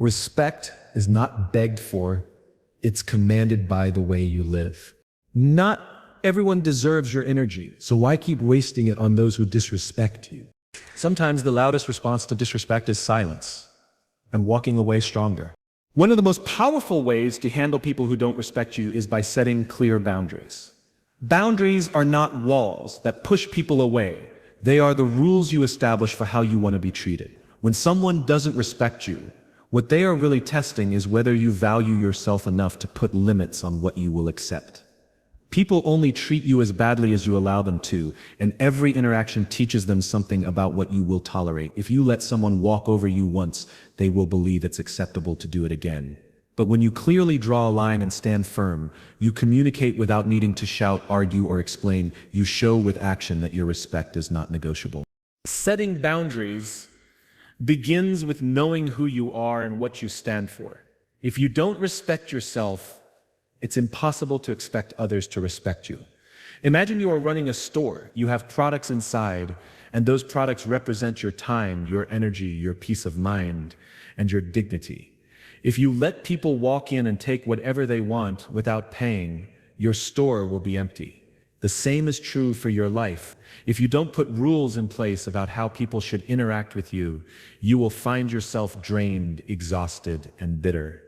Respect is not begged for, it's commanded by the way you live. Not everyone deserves your energy, so why keep wasting it on those who disrespect you? Sometimes the loudest response to disrespect is silence, and walking away stronger. One of the most powerful ways to handle people who don't respect you is by setting clear boundaries. Boundaries are not walls that push people away. They are the rules you establish for how you want to be treated. When someone doesn't respect you, what they are really testing is whether you value yourself enough to put limits on what you will accept. People only treat you as badly as you allow them to, and every interaction teaches them something about what you will tolerate. If you let someone walk over you once, they will believe it's acceptable to do it again. But when you clearly draw a line and stand firm, you communicate without needing to shout, argue, or explain. You show with action that your respect is not negotiable. Setting boundaries begins with knowing who you are and what you stand for. If you don't respect yourself, it's impossible to expect others to respect you. Imagine you are running a store. You have products inside, and those products represent your time, your energy, your peace of mind, and your dignity. If you let people walk in and take whatever they want without paying, your store will be empty. The same is true for your life. If you don't put rules in place about how people should interact with you, you will find yourself drained, exhausted, and bitter.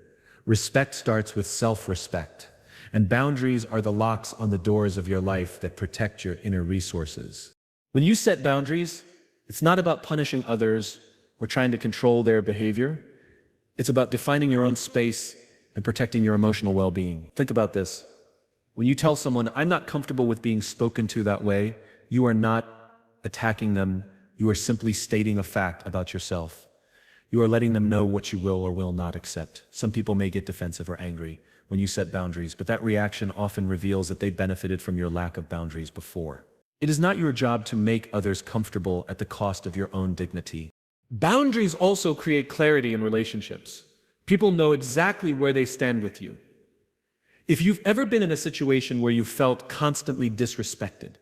Respect starts with self-respect, and boundaries are the locks on the doors of your life that protect your inner resources. When you set boundaries, it's not about punishing others or trying to control their behavior. It's about defining your own space and protecting your emotional well-being. Think about this. When you tell someone, "I'm not comfortable with being spoken to that way," you are not attacking them. You are simply stating a fact about yourself. You are letting them know what you will or will not accept. Some people may get defensive or angry when you set boundaries, but that reaction often reveals that they benefited from your lack of boundaries before. It is not your job to make others comfortable at the cost of your own dignity. Boundaries also create clarity in relationships. People know exactly where they stand with you. If you've ever been in a situation where you felt constantly disrespected,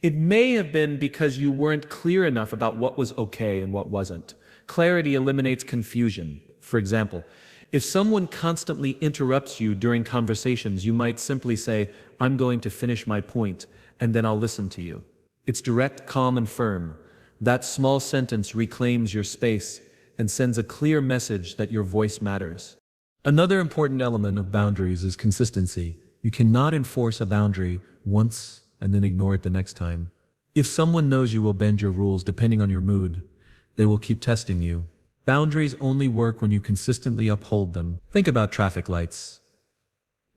it may have been because you weren't clear enough about what was okay and what wasn't. Clarity eliminates confusion. For example, if someone constantly interrupts you during conversations, you might simply say, "I'm going to finish my point, and then I'll listen to you." It's direct, calm, and firm. That small sentence reclaims your space and sends a clear message that your voice matters. Another important element of boundaries is consistency. You cannot enforce a boundary once and then ignore it the next time. If someone knows you will bend your rules depending on your mood, they will keep testing you. Boundaries only work when you consistently uphold them. Think about traffic lights.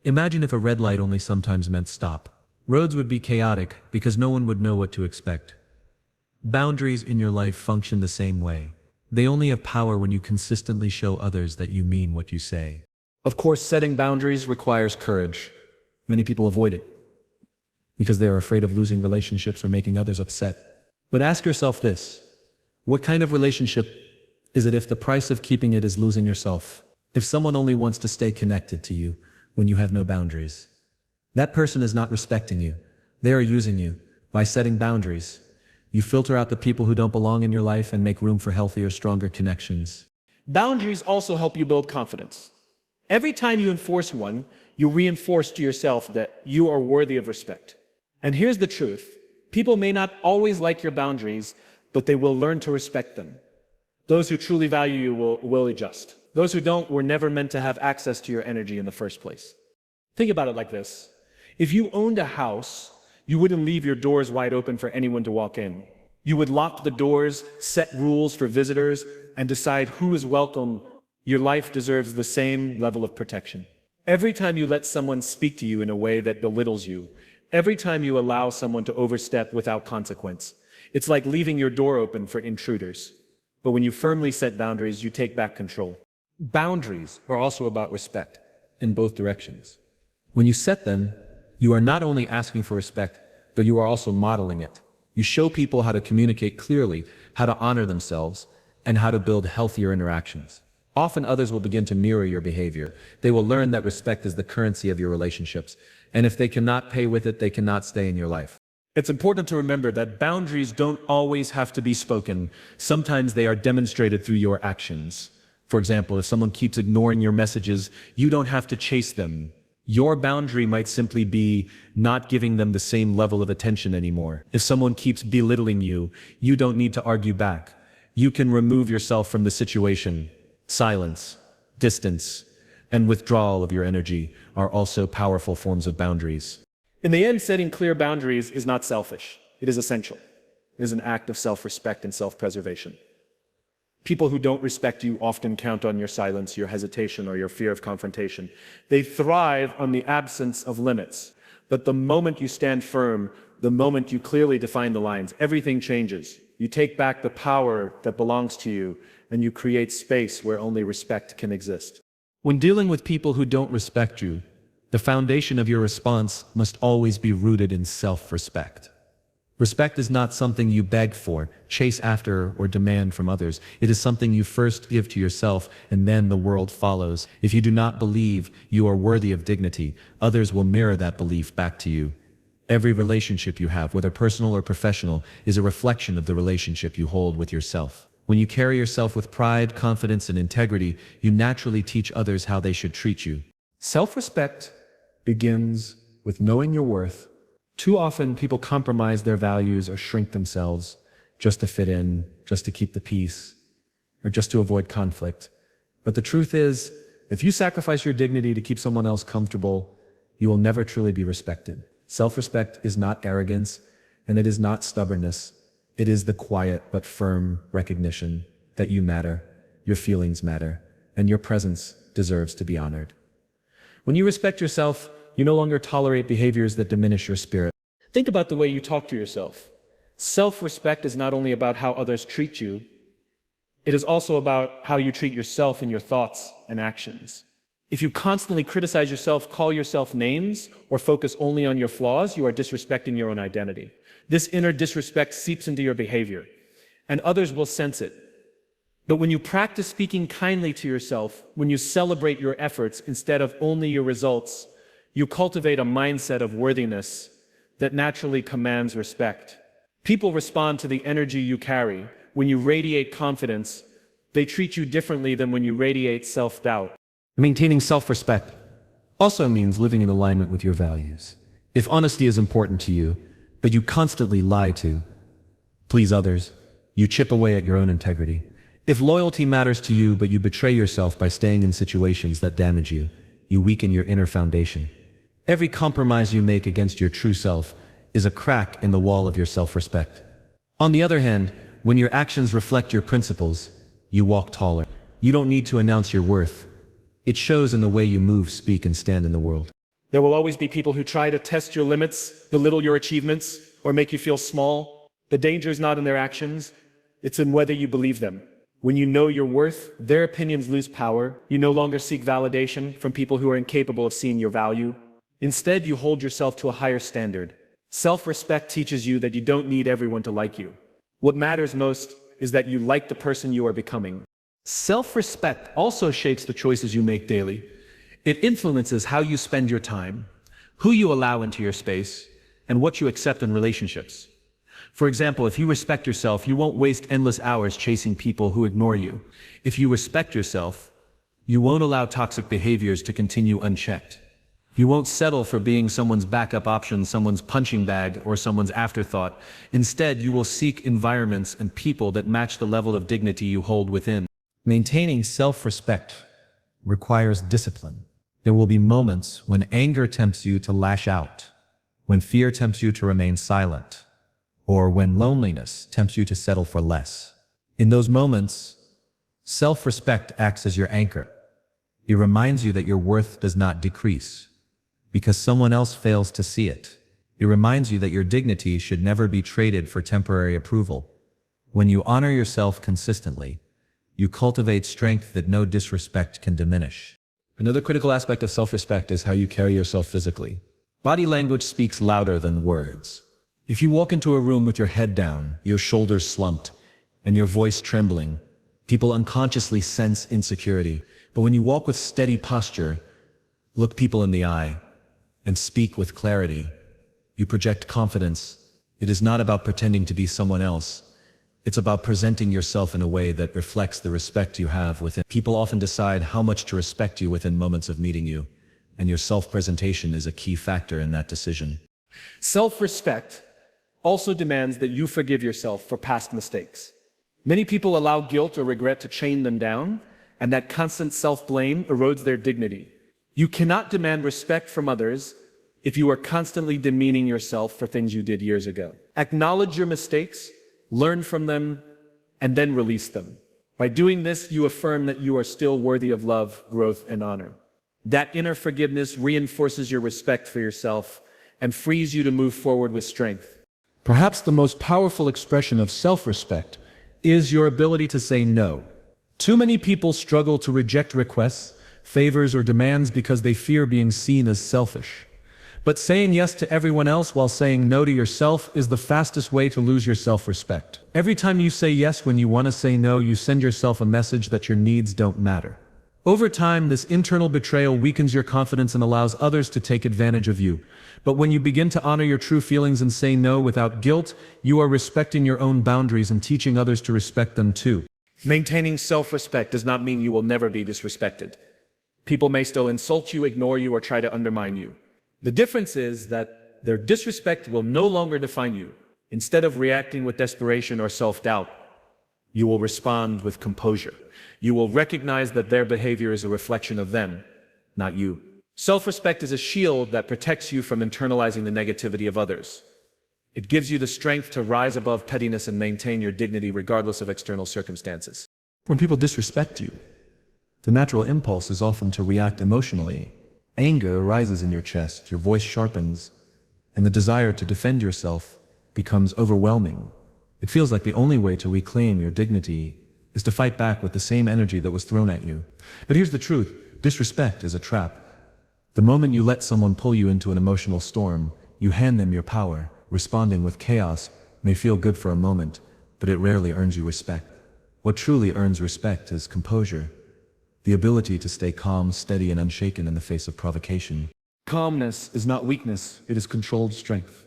Imagine if a red light only sometimes meant stop. Roads would be chaotic because no one would know what to expect. Boundaries in your life function the same way. They only have power when you consistently show others that you mean what you say. Of course, setting boundaries requires courage. Many people avoid it because they are afraid of losing relationships or making others upset. But ask yourself this: what kind of relationship is it if the price of keeping it is losing yourself? If someone only wants to stay connected to you when you have no boundaries, that person is not respecting you. They are using you. By setting boundaries, you filter out the people who don't belong in your life and make room for healthier, stronger connections. Boundaries also help you build confidence. Every time you enforce one, you reinforce to yourself that you are worthy of respect. And here's the truth: people may not always like your boundaries, but they will learn to respect them. Those who truly value you will adjust. Those who don't were never meant to have access to your energy in the first place. Think about it like this. If you owned a house, you wouldn't leave your doors wide open for anyone to walk in. You would lock the doors, set rules for visitors, and decide who is welcome. Your life deserves the same level of protection. Every time you let someone speak to you in a way that belittles you, every time you allow someone to overstep without consequence, it's like leaving your door open for intruders. But when you firmly set boundaries, you take back control. Boundaries are also about respect in both directions. When you set them, you are not only asking for respect, but you are also modeling it. You show people how to communicate clearly, how to honor themselves, and how to build healthier interactions. Often others will begin to mirror your behavior. They will learn that respect is the currency of your relationships, and if they cannot pay with it, they cannot stay in your life. It's important to remember that boundaries don't always have to be spoken. Sometimes they are demonstrated through your actions. For example, if someone keeps ignoring your messages, you don't have to chase them. Your boundary might simply be not giving them the same level of attention anymore. If someone keeps belittling you, you don't need to argue back. You can remove yourself from the situation. Silence, distance, and withdrawal of your energy are also powerful forms of boundaries. In the end, setting clear boundaries is not selfish. It is essential. It is an act of self-respect and self-preservation. People who don't respect you often count on your silence, your hesitation, or your fear of confrontation. They thrive on the absence of limits. But the moment you stand firm, the moment you clearly define the lines, everything changes. You take back the power that belongs to you, and you create space where only respect can exist. When dealing with people who don't respect you, the foundation of your response must always be rooted in self-respect. Respect is not something you beg for, chase after, or demand from others. It is something you first give to yourself, and then the world follows. If you do not believe you are worthy of dignity, others will mirror that belief back to you. Every relationship you have, whether personal or professional, is a reflection of the relationship you hold with yourself. When you carry yourself with pride, confidence, and integrity, you naturally teach others how they should treat you. Self-respect begins with knowing your worth. Too often, people compromise their values or shrink themselves just to fit in, just to keep the peace, or just to avoid conflict. But the truth is, if you sacrifice your dignity to keep someone else comfortable, you will never truly be respected. Self-respect is not arrogance, and it is not stubbornness. It is the quiet but firm recognition that you matter, your feelings matter, and your presence deserves to be honored. When you respect yourself, you no longer tolerate behaviors that diminish your spirit. Think about the way you talk to yourself. Self-respect is not only about how others treat you, it is also about how you treat yourself in your thoughts and actions. If you constantly criticize yourself, call yourself names, or focus only on your flaws, you are disrespecting your own identity. This inner disrespect seeps into your behavior, and others will sense it. But when you practice speaking kindly to yourself, when you celebrate your efforts instead of only your results, you cultivate a mindset of worthiness that naturally commands respect. People respond to the energy you carry. When you radiate confidence, they treat you differently than when you radiate self-doubt. Maintaining self-respect also means living in alignment with your values. If honesty is important to you, but you constantly lie to please others, you chip away at your own integrity. If loyalty matters to you, but you betray yourself by staying in situations that damage you, you weaken your inner foundation. Every compromise you make against your true self is a crack in the wall of your self-respect. On the other hand, when your actions reflect your principles, you walk taller. You don't need to announce your worth. It shows in the way you move, speak, and stand in the world. There will always be people who try to test your limits, belittle your achievements, or make you feel small. The danger is not in their actions, it's in whether you believe them. When you know your worth, their opinions lose power. You no longer seek validation from people who are incapable of seeing your value. Instead, you hold yourself to a higher standard. Self-respect teaches you that you don't need everyone to like you. What matters most is that you like the person you are becoming. Self-respect also shapes the choices you make daily. It influences how you spend your time, who you allow into your space, and what you accept in relationships. For example, if you respect yourself, you won't waste endless hours chasing people who ignore you. If you respect yourself, you won't allow toxic behaviors to continue unchecked. You won't settle for being someone's backup option, someone's punching bag, or someone's afterthought. Instead, you will seek environments and people that match the level of dignity you hold within. Maintaining self-respect requires discipline. There will be moments when anger tempts you to lash out, when fear tempts you to remain silent, or when loneliness tempts you to settle for less. In those moments, self-respect acts as your anchor. It reminds you that your worth does not decrease because someone else fails to see it. It reminds you that your dignity should never be traded for temporary approval. When you honor yourself consistently, you cultivate strength that no disrespect can diminish. Another critical aspect of self-respect is how you carry yourself physically. Body language speaks louder than words. If you walk into a room with your head down, your shoulders slumped, and your voice trembling, people unconsciously sense insecurity. But when you walk with steady posture, look people in the eye, and speak with clarity, you project confidence. It is not about pretending to be someone else. It's about presenting yourself in a way that reflects the respect you have within. People often decide how much to respect you within moments of meeting you, and your self-presentation is a key factor in that decision. Self-respect also demands that you forgive yourself for past mistakes. Many people allow guilt or regret to chain them down, and that constant self-blame erodes their dignity. You cannot demand respect from others if you are constantly demeaning yourself for things you did years ago. Acknowledge your mistakes, learn from them, and then release them. By doing this, you affirm that you are still worthy of love, growth, and honor. That inner forgiveness reinforces your respect for yourself and frees you to move forward with strength. Perhaps the most powerful expression of self-respect is your ability to say no. Too many people struggle to reject requests, favors, or demands because they fear being seen as selfish. But saying yes to everyone else while saying no to yourself is the fastest way to lose your self-respect. Every time you say yes when you want to say no, you send yourself a message that your needs don't matter. Over time, this internal betrayal weakens your confidence and allows others to take advantage of you. But when you begin to honor your true feelings and say no without guilt, you are respecting your own boundaries and teaching others to respect them too. Maintaining self-respect does not mean you will never be disrespected. People may still insult you, ignore you, or try to undermine you. The difference is that their disrespect will no longer define you. Instead of reacting with desperation or self-doubt, you will respond with composure. You will recognize that their behavior is a reflection of them, not you. Self-respect is a shield that protects you from internalizing the negativity of others. It gives you the strength to rise above pettiness and maintain your dignity regardless of external circumstances. When people disrespect you, the natural impulse is often to react emotionally. Anger arises in your chest, your voice sharpens, and the desire to defend yourself becomes overwhelming. It feels like the only way to reclaim your dignity is to fight back with the same energy that was thrown at you. But here's the truth: disrespect is a trap. The moment you let someone pull you into an emotional storm, you hand them your power. Responding with chaos may feel good for a moment, but it rarely earns you respect. What truly earns respect is composure. The ability to stay calm, steady, and unshaken in the face of provocation. Calmness is not weakness, it is controlled strength.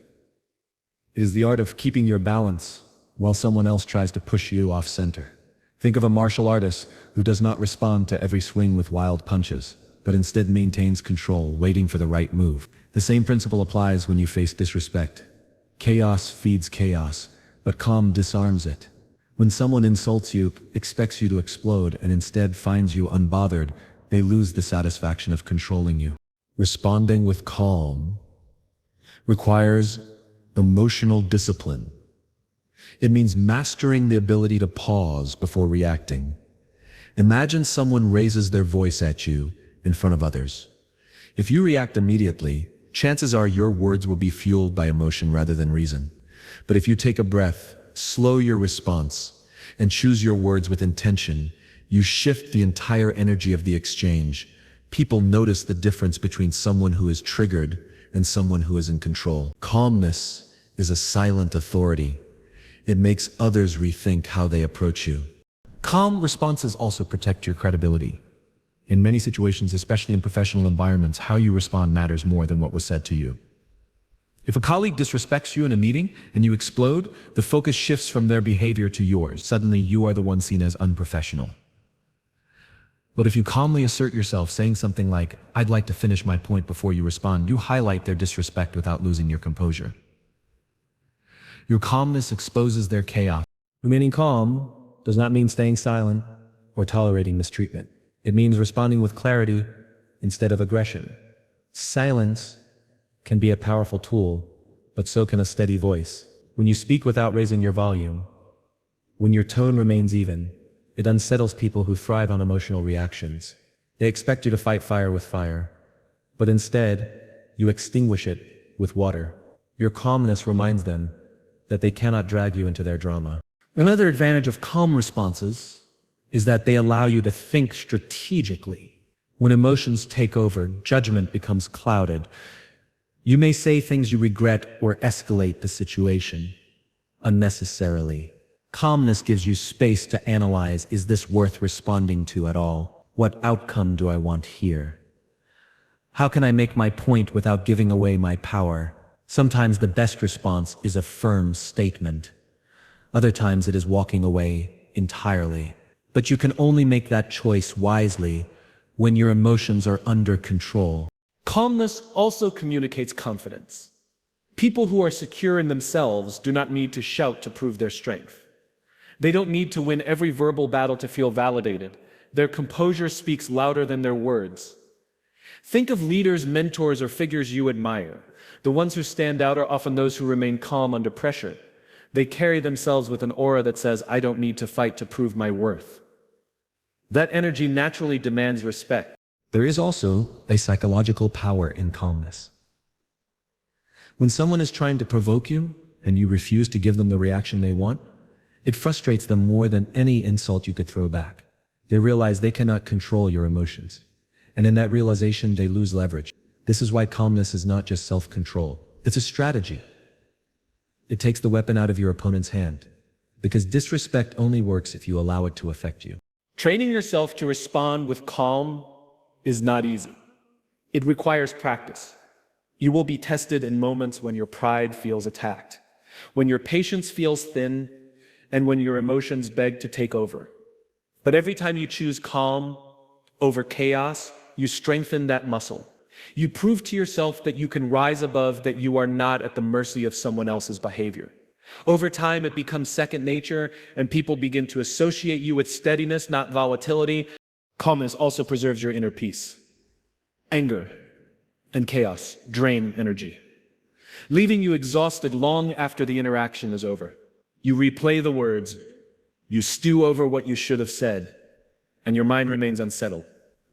It is the art of keeping your balance while someone else tries to push you off center. Think of a martial artist who does not respond to every swing with wild punches, but instead maintains control, waiting for the right move. The same principle applies when you face disrespect. Chaos feeds chaos, but calm disarms it. When someone insults you, expects you to explode, and instead finds you unbothered, they lose the satisfaction of controlling you. Responding with calm requires emotional discipline. It means mastering the ability to pause before reacting. Imagine someone raises their voice at you in front of others. If you react immediately, chances are your words will be fueled by emotion rather than reason. But if you take a breath, slow your response, and choose your words with intention, you shift the entire energy of the exchange. People notice the difference between someone who is triggered and someone who is in control. Calmness is a silent authority. It makes others rethink how they approach you. Calm responses also protect your credibility. In many situations, especially in professional environments, how you respond matters more than what was said to you. If a colleague disrespects you in a meeting and you explode, the focus shifts from their behavior to yours. Suddenly, you are the one seen as unprofessional. But if you calmly assert yourself, saying something like, "I'd like to finish my point before you respond," you highlight their disrespect without losing your composure. Your calmness exposes their chaos. Remaining calm does not mean staying silent or tolerating mistreatment. It means responding with clarity instead of aggression. Silence can be a powerful tool, but so can a steady voice. When you speak without raising your volume, when your tone remains even, it unsettles people who thrive on emotional reactions. They expect you to fight fire with fire, but instead, you extinguish it with water. Your calmness reminds them that they cannot drag you into their drama. Another advantage of calm responses is that they allow you to think strategically. When emotions take over, judgment becomes clouded. You may say things you regret or escalate the situation unnecessarily. Calmness gives you space to analyze, is this worth responding to at all? What outcome do I want here? How can I make my point without giving away my power? Sometimes the best response is a firm statement. Other times it is walking away entirely. But you can only make that choice wisely when your emotions are under control. Calmness also communicates confidence. People who are secure in themselves do not need to shout to prove their strength. They don't need to win every verbal battle to feel validated. Their composure speaks louder than their words. Think of leaders, mentors, or figures you admire. The ones who stand out are often those who remain calm under pressure. They carry themselves with an aura that says, "I don't need to fight to prove my worth." That energy naturally demands respect. There is also a psychological power in calmness. When someone is trying to provoke you and you refuse to give them the reaction they want, it frustrates them more than any insult you could throw back. They realize they cannot control your emotions. And in that realization, they lose leverage. This is why calmness is not just self-control. It's a strategy. It takes the weapon out of your opponent's hand. Because disrespect only works if you allow it to affect you. Training yourself to respond with calm is not easy. It requires practice. You will be tested in moments when your pride feels attacked, when your patience feels thin, and when your emotions beg to take over. But every time you choose calm over chaos, you strengthen that muscle. You prove to yourself that you can rise above, that you are not at the mercy of someone else's behavior. Over time, it becomes second nature, and people begin to associate you with steadiness, not volatility. Calmness also preserves your inner peace. Anger and chaos drain energy, leaving you exhausted long after the interaction is over. You replay the words, you stew over what you should have said, and your mind remains unsettled.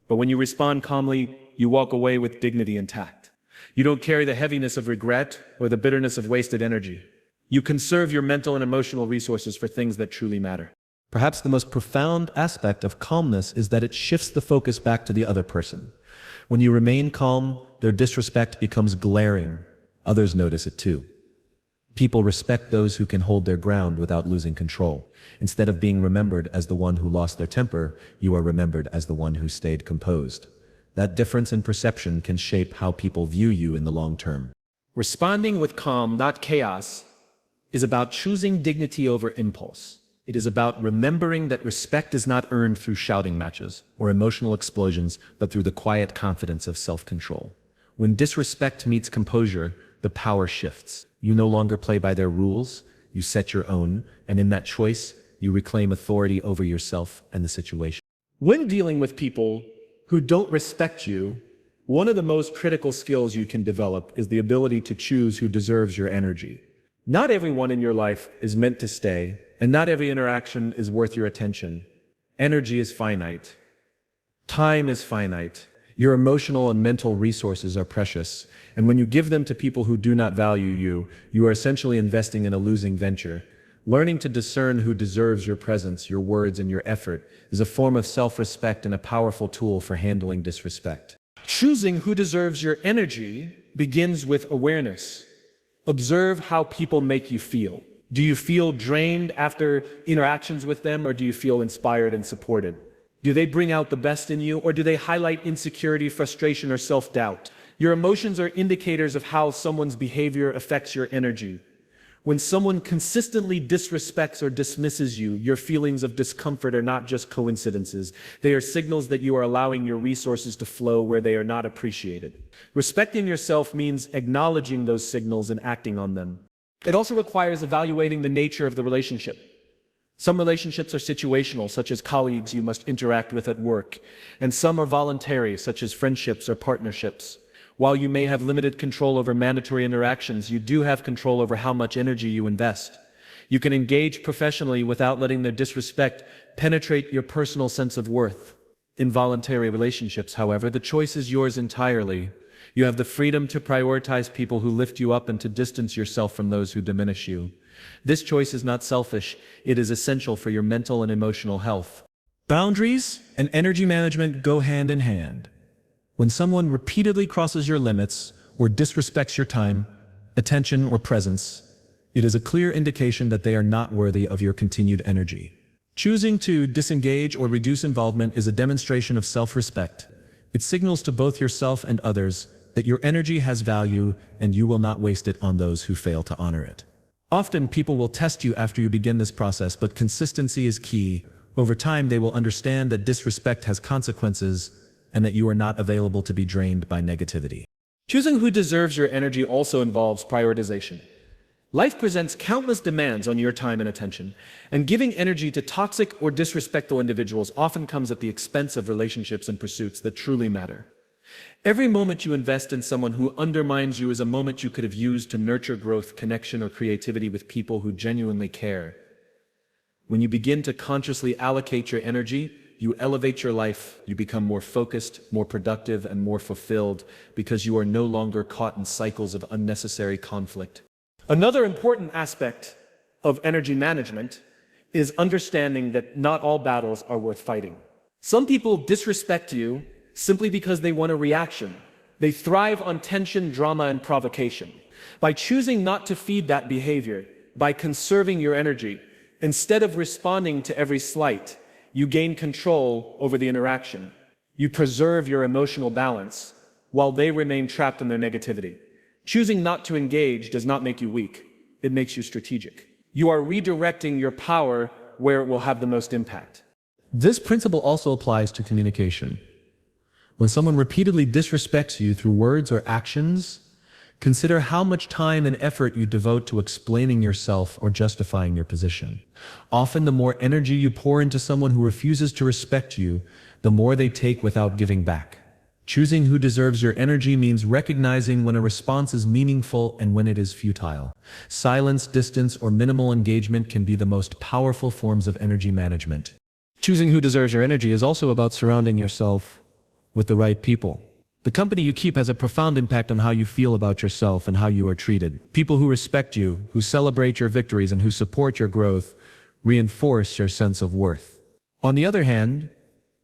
But when you respond calmly, you walk away with dignity intact. You don't carry the heaviness of regret or the bitterness of wasted energy. You conserve your mental and emotional resources for things that truly matter. Perhaps the most profound aspect of calmness is that it shifts the focus back to the other person. When you remain calm, their disrespect becomes glaring. Others notice it too. People respect those who can hold their ground without losing control. Instead of being remembered as the one who lost their temper, you are remembered as the one who stayed composed. That difference in perception can shape how people view you in the long term. Responding with calm, not chaos, is about choosing dignity over impulse. It is about remembering that respect is not earned through shouting matches or emotional explosions, but through the quiet confidence of self-control. When disrespect meets composure, the power shifts. You no longer play by their rules, you set your own, and in that choice, you reclaim authority over yourself and the situation. When dealing with people who don't respect you, one of the most critical skills you can develop is the ability to choose who deserves your energy. Not everyone in your life is meant to stay, and not every interaction is worth your attention. Energy is finite. Time is finite. Your emotional and mental resources are precious, and when you give them to people who do not value you, you are essentially investing in a losing venture. Learning to discern who deserves your presence, your words, and your effort is a form of self-respect and a powerful tool for handling disrespect. Choosing who deserves your energy begins with awareness. Observe how people make you feel. Do you feel drained after interactions with them, or do you feel inspired and supported? Do they bring out the best in you, or do they highlight insecurity, frustration, or self-doubt? Your emotions are indicators of how someone's behavior affects your energy. When someone consistently disrespects or dismisses you, your feelings of discomfort are not just coincidences. They are signals that you are allowing your resources to flow where they are not appreciated. Respecting yourself means acknowledging those signals and acting on them. It also requires evaluating the nature of the relationship. Some relationships are situational, such as colleagues you must interact with at work, and some are voluntary, such as friendships or partnerships. While you may have limited control over mandatory interactions, you do have control over how much energy you invest. You can engage professionally without letting their disrespect penetrate your personal sense of worth. In voluntary relationships, however, the choice is yours entirely. You have the freedom to prioritize people who lift you up and to distance yourself from those who diminish you. This choice is not selfish, it is essential for your mental and emotional health. Boundaries and energy management go hand in hand. When someone repeatedly crosses your limits or disrespects your time, attention, or presence, it is a clear indication that they are not worthy of your continued energy. Choosing to disengage or reduce involvement is a demonstration of self-respect. It signals to both yourself and others that your energy has value and you will not waste it on those who fail to honor it. Often people will test you after you begin this process, but consistency is key. Over time, they will understand that disrespect has consequences and that you are not available to be drained by negativity. Choosing who deserves your energy also involves prioritization. Life presents countless demands on your time and attention, and giving energy to toxic or disrespectful individuals often comes at the expense of relationships and pursuits that truly matter. Every moment you invest in someone who undermines you is a moment you could have used to nurture growth, connection, or creativity with people who genuinely care. When you begin to consciously allocate your energy, you elevate your life, you become more focused, more productive, and more fulfilled because you are no longer caught in cycles of unnecessary conflict. Another important aspect of energy management is understanding that not all battles are worth fighting. Some people disrespect you simply because they want a reaction. They thrive on tension, drama, and provocation. By choosing not to feed that behavior, by conserving your energy, instead of responding to every slight, you gain control over the interaction. You preserve your emotional balance while they remain trapped in their negativity. Choosing not to engage does not make you weak. It makes you strategic. You are redirecting your power where it will have the most impact. This principle also applies to communication. When someone repeatedly disrespects you through words or actions, consider how much time and effort you devote to explaining yourself or justifying your position. Often, the more energy you pour into someone who refuses to respect you, the more they take without giving back. Choosing who deserves your energy means recognizing when a response is meaningful and when it is futile. Silence, distance, or minimal engagement can be the most powerful forms of energy management. Choosing who deserves your energy is also about surrounding yourself with the right people. The company you keep has a profound impact on how you feel about yourself and how you are treated. People who respect you, who celebrate your victories, and who support your growth reinforce your sense of worth. On the other hand,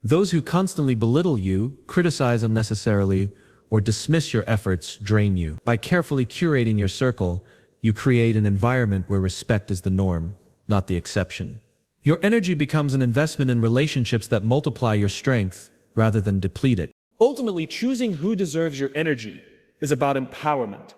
those who constantly belittle you, criticize unnecessarily, or dismiss your efforts drain you. By carefully curating your circle, you create an environment where respect is the norm, not the exception. Your energy becomes an investment in relationships that multiply your strength rather than deplete it. Ultimately, choosing who deserves your energy is about empowerment.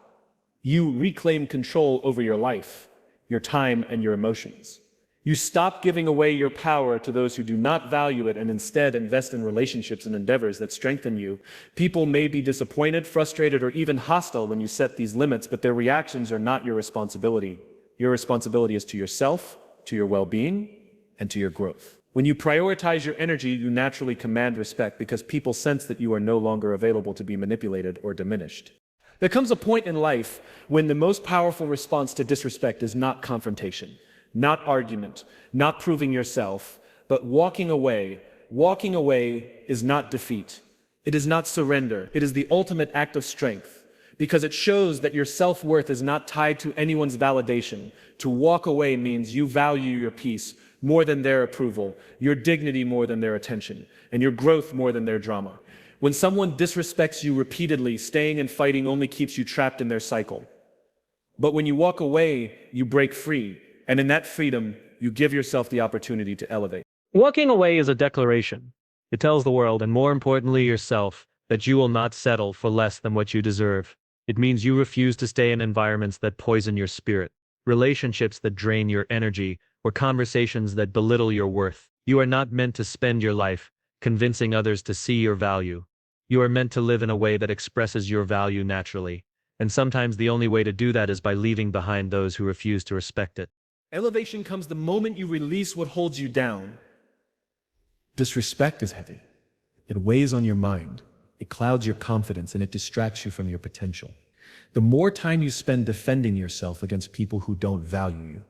You reclaim control over your life, your time, and your emotions. You stop giving away your power to those who do not value it and instead invest in relationships and endeavors that strengthen you. People may be disappointed, frustrated, or even hostile when you set these limits, but their reactions are not your responsibility. Your responsibility is to yourself, to your well-being, and to your growth. When you prioritize your energy, you naturally command respect because people sense that you are no longer available to be manipulated or diminished. There comes a point in life when the most powerful response to disrespect is not confrontation, not argument, not proving yourself, but walking away. Walking away is not defeat. It is not surrender. It is the ultimate act of strength because it shows that your self-worth is not tied to anyone's validation. To walk away means you value your peace more than their approval, your dignity more than their attention, and your growth more than their drama. When someone disrespects you repeatedly, staying and fighting only keeps you trapped in their cycle. But when you walk away, you break free, and in that freedom, you give yourself the opportunity to elevate. Walking away is a declaration. It tells the world, and more importantly yourself, that you will not settle for less than what you deserve. It means you refuse to stay in environments that poison your spirit, relationships that drain your energy, or conversations that belittle your worth. You are not meant to spend your life convincing others to see your value. You are meant to live in a way that expresses your value naturally, and sometimes the only way to do that is by leaving behind those who refuse to respect it. Elevation comes the moment you release what holds you down. Disrespect is heavy. It weighs on your mind. It clouds your confidence and it distracts you from your potential. The more time you spend defending yourself against people who don't value you,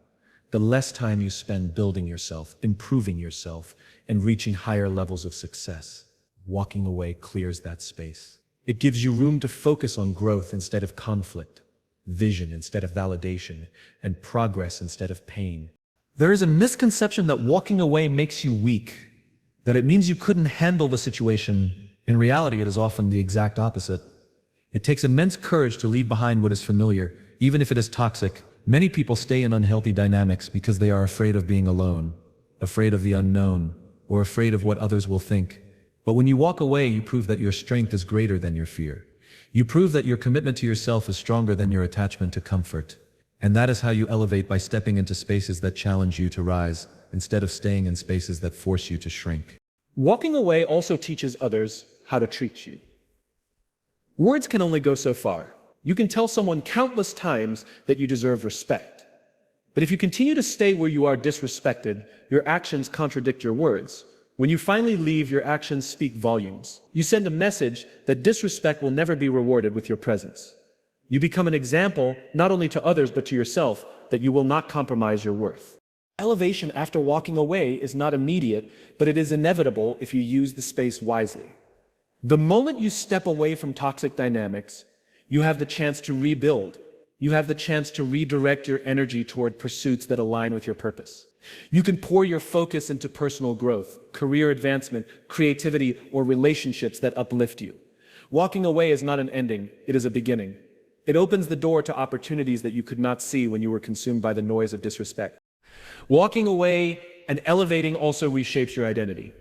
the less time you spend building yourself, improving yourself, and reaching higher levels of success. Walking away clears that space. It gives you room to focus on growth instead of conflict, vision instead of validation, and progress instead of pain. There is a misconception that walking away makes you weak, that it means you couldn't handle the situation. In reality, it is often the exact opposite. It takes immense courage to leave behind what is familiar, even if it is toxic. Many people stay in unhealthy dynamics because they are afraid of being alone, afraid of the unknown, or afraid of what others will think. But when you walk away, you prove that your strength is greater than your fear. You prove that your commitment to yourself is stronger than your attachment to comfort. And that is how you elevate, by stepping into spaces that challenge you to rise, instead of staying in spaces that force you to shrink. Walking away also teaches others how to treat you. Words can only go so far. You can tell someone countless times that you deserve respect. But if you continue to stay where you are disrespected, your actions contradict your words. When you finally leave, your actions speak volumes. You send a message that disrespect will never be rewarded with your presence. You become an example, not only to others but to yourself, that you will not compromise your worth. Elevation after walking away is not immediate, but it is inevitable if you use the space wisely. The moment you step away from toxic dynamics, you have the chance to rebuild. You have the chance to redirect your energy toward pursuits that align with your purpose. You can pour your focus into personal growth, career advancement, creativity, or relationships that uplift you. Walking away is not an ending, it is a beginning. It opens the door to opportunities that you could not see when you were consumed by the noise of disrespect. Walking away and elevating also reshapes your identity.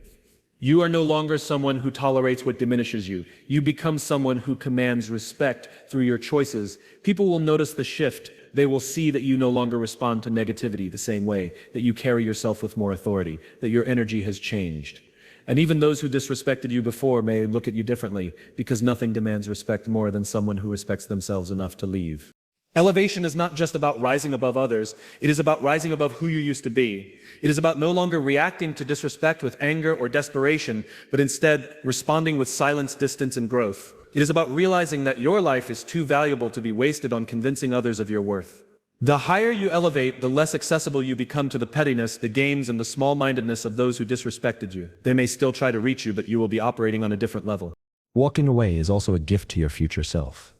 You are no longer someone who tolerates what diminishes you. You become someone who commands respect through your choices. People will notice the shift. They will see that you no longer respond to negativity the same way, that you carry yourself with more authority, that your energy has changed. And even those who disrespected you before may look at you differently, because nothing demands respect more than someone who respects themselves enough to leave. Elevation is not just about rising above others, it is about rising above who you used to be. It is about no longer reacting to disrespect with anger or desperation, but instead responding with silence, distance, and growth. It is about realizing that your life is too valuable to be wasted on convincing others of your worth. The higher you elevate, the less accessible you become to the pettiness, the games, and the small-mindedness of those who disrespected you. They may still try to reach you, but you will be operating on a different level. Walking away is also a gift to your future self.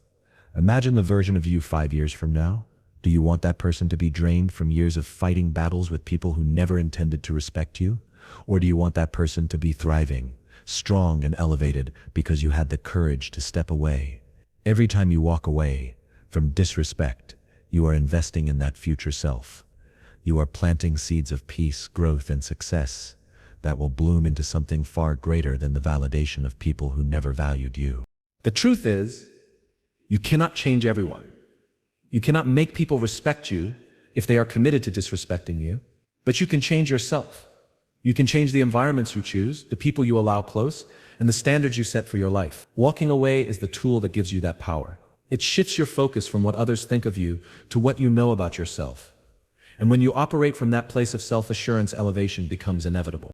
Imagine the version of you 5 years from now. Do you want that person to be drained from years of fighting battles with people who never intended to respect you? Or do you want that person to be thriving, strong and elevated because you had the courage to step away? Every time you walk away from disrespect, you are investing in that future self. You are planting seeds of peace, growth, and success that will bloom into something far greater than the validation of people who never valued you. The truth is, you cannot change everyone. You cannot make people respect you if they are committed to disrespecting you, but you can change yourself. You can change the environments you choose, the people you allow close, and the standards you set for your life. Walking away is the tool that gives you that power. It shifts your focus from what others think of you to what you know about yourself. And when you operate from that place of self-assurance, elevation becomes inevitable.